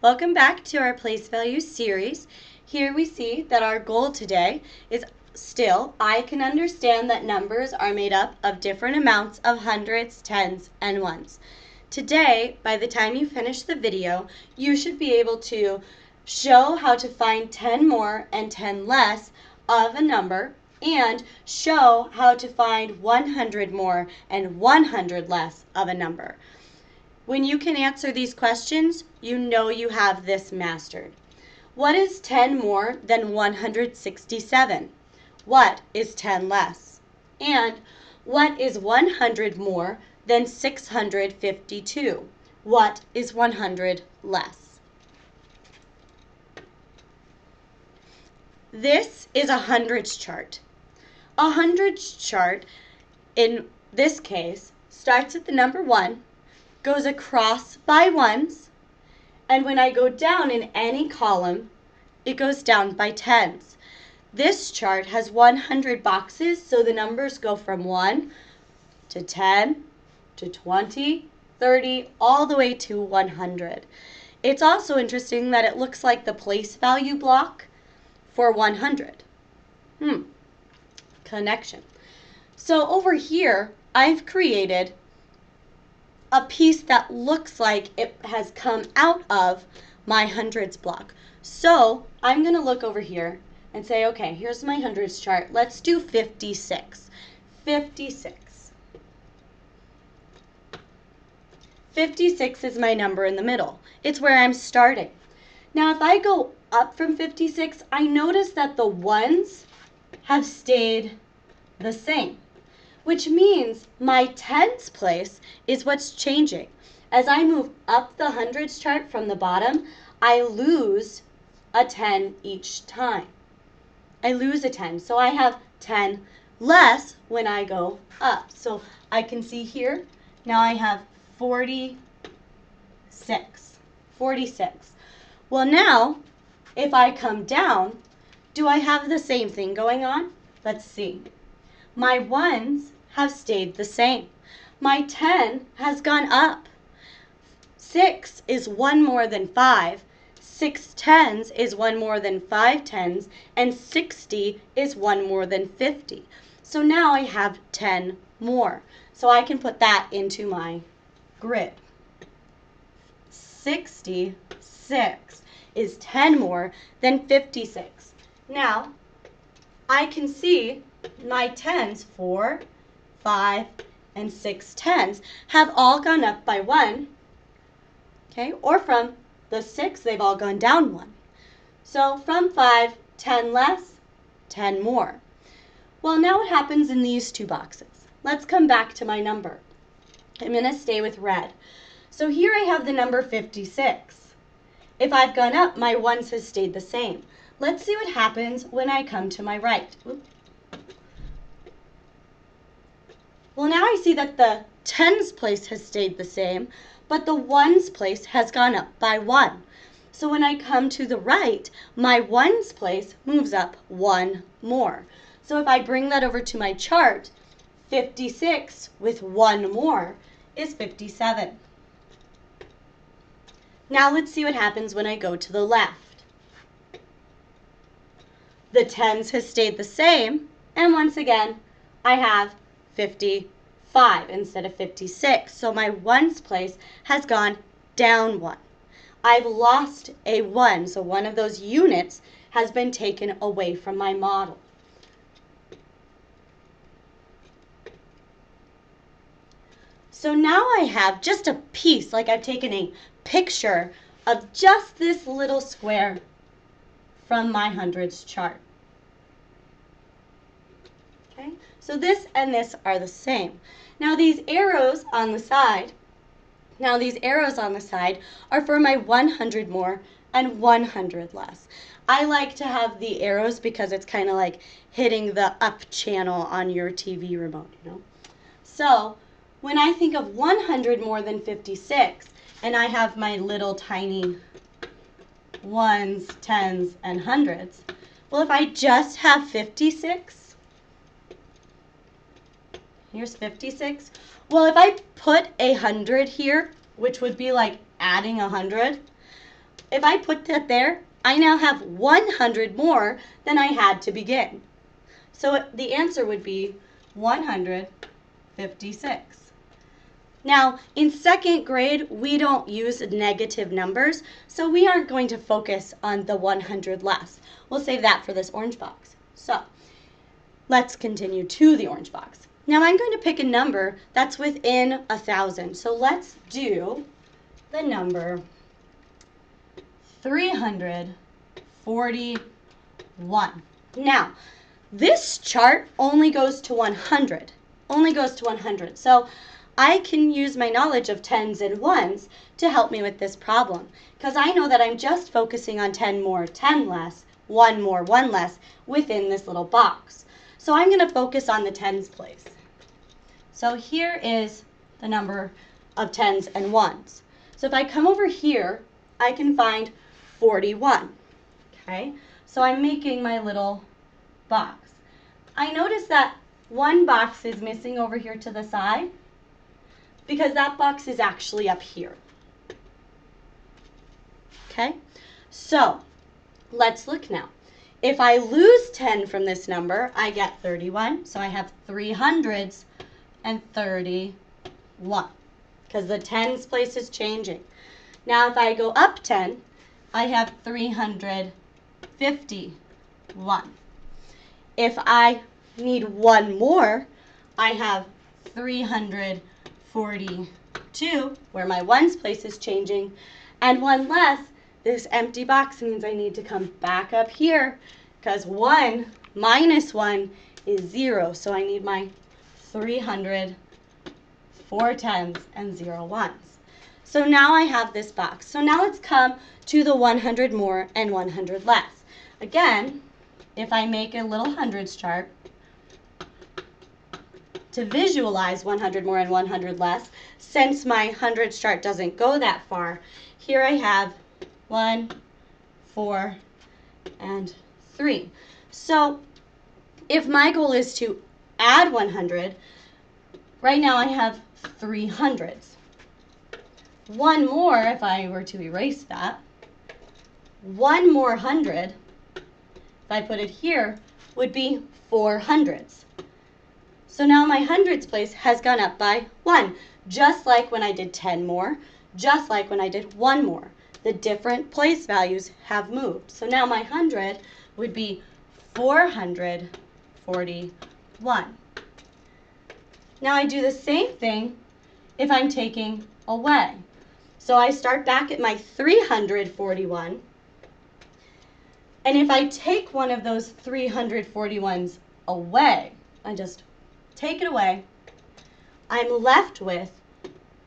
Welcome back to our place value series. Here we see that our goal today is still, I can understand that numbers are made up of different amounts of hundreds, tens, and ones. Today, by the time you finish the video, you should be able to show how to find 10 more and 10 less of a number and show how to find 100 more and 100 less of a number. When you can answer these questions, you know you have this mastered. What is 10 more than 167? What is 10 less? And what is 100 more than 652? What is 100 less? This is a hundreds chart. A hundreds chart, in this case, starts at the number 1, goes across by ones, and when I go down in any column, it goes down by tens. This chart has 100 boxes, so the numbers go from 1 to 10 to 20, 30, all the way to 100. It's also interesting that it looks like the place value block for 100. Connection. So over here, I've created a piece that looks like it has come out of my hundreds block. So I'm going to look over here and say, okay, here's my hundreds chart. Let's do 56. 56. 56 is my number in the middle. It's where I'm starting. Now if I go up from 56, I notice that the ones have stayed the same, which means my tens place is what's changing. As I move up the hundreds chart from the bottom, I lose a 10 each time. I lose a 10, so I have 10 less when I go up. So I can see here, now I have 46. 46. Well now, if I come down, do I have the same thing going on? Let's see. My ones have stayed the same. My 10 has gone up. 6 is 1 more than 5. 6 tens is 1 more than 5 tens. And 60 is 1 more than 50. So now I have 10 more. So I can put that into my grid. 66 is 10 more than 56. Now, I can see my tens, 4, 5, and 6 tens, have all gone up by 1, okay? Or from the 6, they've all gone down 1. So from 5, 10 less, 10 more. Well, now what happens in these two boxes? Let's come back to my number. I'm going to stay with red. So here I have the number 56. If I've gone up, my ones has stayed the same. Let's see what happens when I come to my right. Well, now I see that the tens place has stayed the same, but the ones place has gone up by 1. So when I come to the right, my ones place moves up 1 more. So if I bring that over to my chart, 56 with 1 more is 57. Now let's see what happens when I go to the left. The tens has stayed the same, and once again, I have 55 instead of 56. So my ones place has gone down 1. I've lost a 1, so one of those units has been taken away from my model. So now I have just a piece, like I've taken a picture of just this little square from my hundreds chart. Okay, so this and this are the same. Now these arrows on the side, are for my 100 more and 100 less. I like to have the arrows because it's kind of like hitting the up channel on your TV remote, you know. So when I think of 100 more than 56, and I have my little tiny ones, tens, and hundreds, well, if I just have 56, here's 56. Well, if I put 100 here, which would be like adding 100, If I put that there, I now have 100 more than I had to begin. So the answer would be 156. Now, in second grade, we don't use negative numbers, so we aren't going to focus on the 100 less. We'll save that for this orange box. So let's continue to the orange box. Now I'm going to pick a number that's within 1,000. So let's do the number 341. Now, this chart only goes to 100. Only goes to 100. So I can use my knowledge of tens and ones to help me with this problem, because I know that I'm just focusing on 10 more, 10 less, 1 more, 1 less within this little box. So I'm going to focus on the tens place. So here is the number of tens and ones. So if I come over here, I can find 41. Okay, so I'm making my little box. I notice that one box is missing over here to the side because that box is actually up here. Okay, so let's look now. If I lose 10 from this number, I get 31. So I have 300s and 31 because the tens place is changing. Now if I go up 10, I have 351. If I need one more, I have 342, where my ones place is changing, and one less. This empty box means I need to come back up here because 1 minus 1 is 0. So I need my 300, 4 tens, and 0 ones. So now I have this box. So now let's come to the 100 more and 100 less. Again, if I make a little hundreds chart to visualize 100 more and 100 less, since my hundreds chart doesn't go that far, here I have 1, 4, and 3. So if my goal is to add 100, right now I have 300s. One more, if I were to erase that, one more 100, if I put it here, would be 400s. So now my hundreds place has gone up by 1, just like when I did 10 more, just like when I did 1 more. The different place values have moved. So now my 100 would be 441. Now I do the same thing if I'm taking away. So I start back at my 341. And if I take one of those 341s away, I just take it away, I'm left with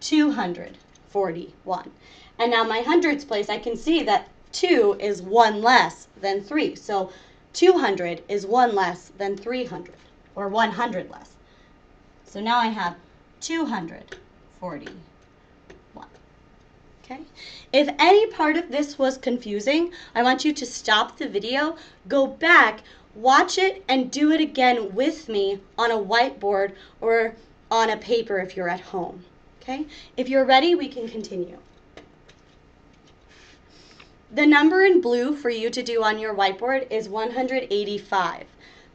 241. And now my hundreds place, I can see that 2 is 1 less than 3. So 200 is 1 less than 300, or 100 less. So now I have 241. Okay. If any part of this was confusing, I want you to stop the video, go back, watch it, and do it again with me on a whiteboard or on a paper if you're at home. Okay. If you're ready, we can continue. The number in blue for you to do on your whiteboard is 185.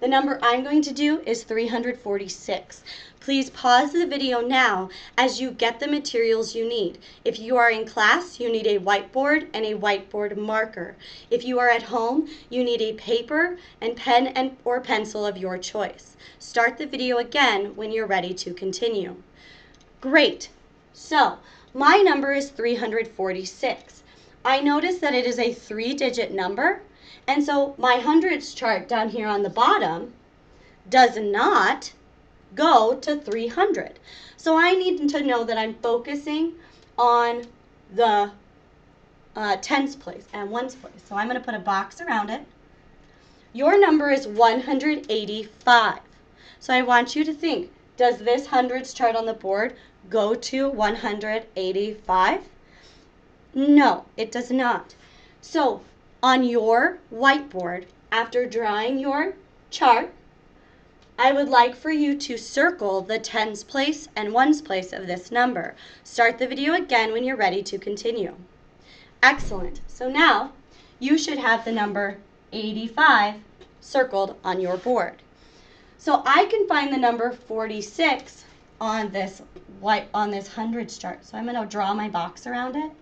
The number I'm going to do is 346. Please pause the video now as you get the materials you need. If you are in class, you need a whiteboard and a whiteboard marker. If you are at home, you need a paper and pen or pencil of your choice. Start the video again when you're ready to continue. Great. So, my number is 346. I notice that it is a 3-digit number, and so my hundreds chart down here on the bottom does not go to 300. So I need to know that I'm focusing on the tens place and ones place. So I'm going to put a box around it. Your number is 185. So I want you to think, does this hundreds chart on the board go to 185? No, it does not. So on your whiteboard, after drawing your chart, I would like for you to circle the tens place and ones place of this number. Start the video again when you're ready to continue. Excellent. So now you should have the number 85 circled on your board. So I can find the number 46 on this hundreds chart. So I'm going to draw my box around it.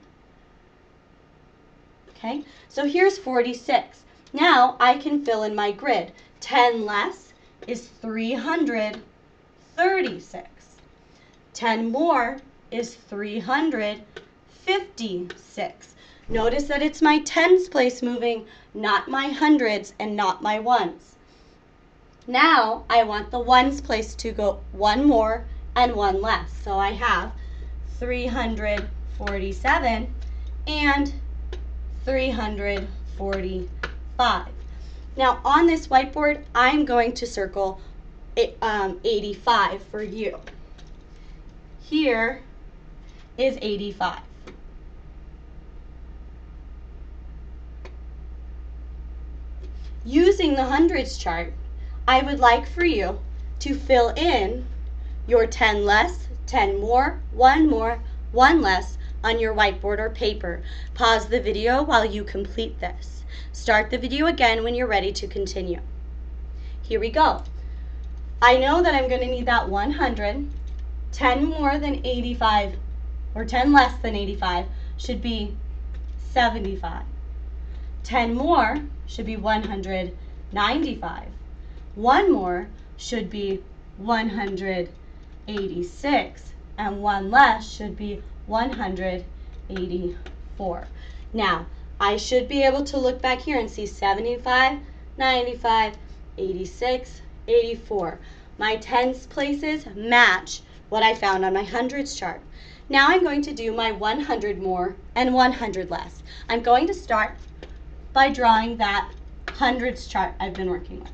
Okay, so here's 46. Now I can fill in my grid. 10 less is 336. 10 more is 356. Notice that it's my tens place moving, not my hundreds and not my ones. Now I want the ones place to go one more and one less. So I have 347 and 345. Now on this whiteboard, I'm going to circle 85 for you. Here is 85. Using the hundreds chart, I would like for you to fill in your 10 less, 10 more, 1 less on your whiteboard or paper. Pause the video while you complete this. Start the video again when you're ready to continue. Here we go. I know that I'm going to need that 100. 10 more than 85, or 10 less than 85, should be 75. 10 more should be 195. 1 more should be 186. And 1 less should be 184. Now, I should be able to look back here and see 75, 95, 86, 84. My tens places match what I found on my hundreds chart. Now I'm going to do my 100 more and 100 less. I'm going to start by drawing that hundreds chart I've been working with.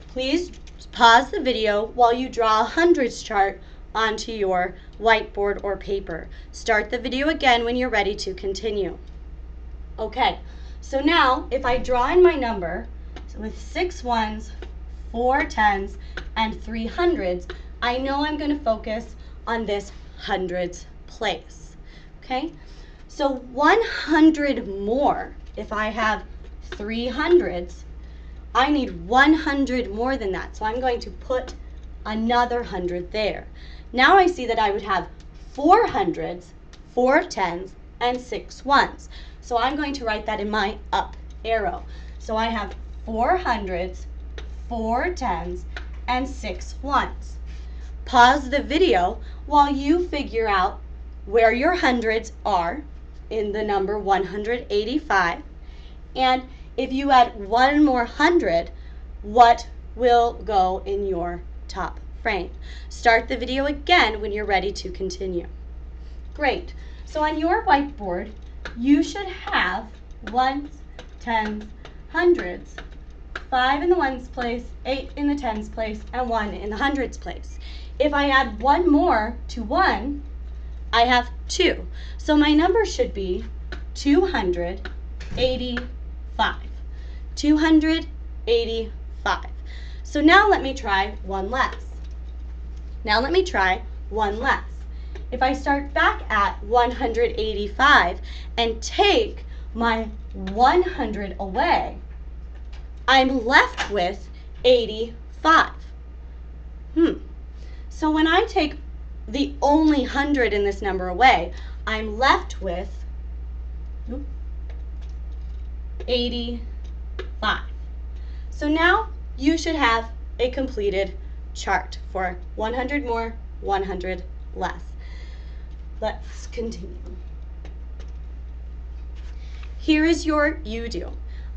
Please pause the video while you draw a hundreds chart onto your whiteboard or paper. Start the video again when you're ready to continue. Okay, so now if I draw in my number with 6 ones, 4 tens, and 3 hundreds, I know I'm going to focus on this hundreds place. Okay, so 100 more, if I have 3 hundreds, I need 100 more than that. So I'm going to put another 100 there. Now I see that I would have 4 hundreds, 4 tens, and 6 ones. So I'm going to write that in my up arrow. So I have 4 hundreds, 4 tens, and 6 ones. Pause the video while you figure out where your hundreds are in the number 185. And if you add 1 more 100, what will go in your top frame? Start the video again when you're ready to continue. Great. So on your whiteboard, you should have ones, tens, hundreds, 5 in the ones place, 8 in the tens place, and 1 in the hundreds place. If I add 1 more to 1, I have 2. So my number should be 285. 285. So now let me try 1 less. Now let me try 1 less. If I start back at 185 and take my 100 away, I'm left with 85. So when I take the only 100 in this number away, I'm left with 85. So now you should have a completed chart for 100 more, 100 less. Let's continue. Here is your you do.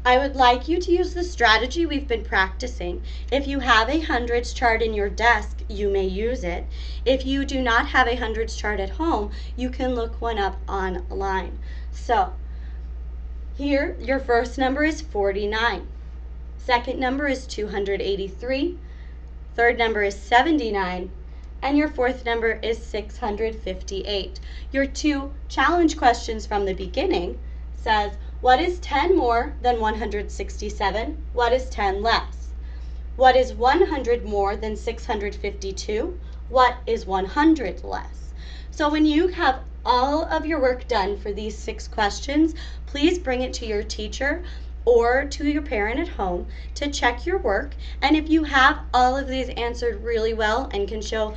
I would like you to use the strategy we've been practicing. If you have a hundreds chart in your desk, you may use it. If you do not have a hundreds chart at home, you can look one up online. So here, your first number is 49. Second number is 283. Third number is 79. And your fourth number is 658. Your 2 challenge questions from the beginning says, what is 10 more than 167? What is 10 less? What is 100 more than 652? What is 100 less? So when you have all of your work done for these 6 questions, please bring it to your teacher or to your parent at home to check your work. And if you have all of these answered really well and can show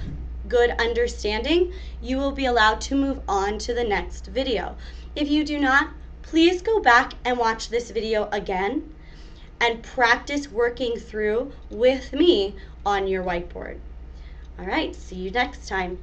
good understanding, you will be allowed to move on to the next video. If you do not, please go back and watch this video again and practice working through with me on your whiteboard. All right, see you next time.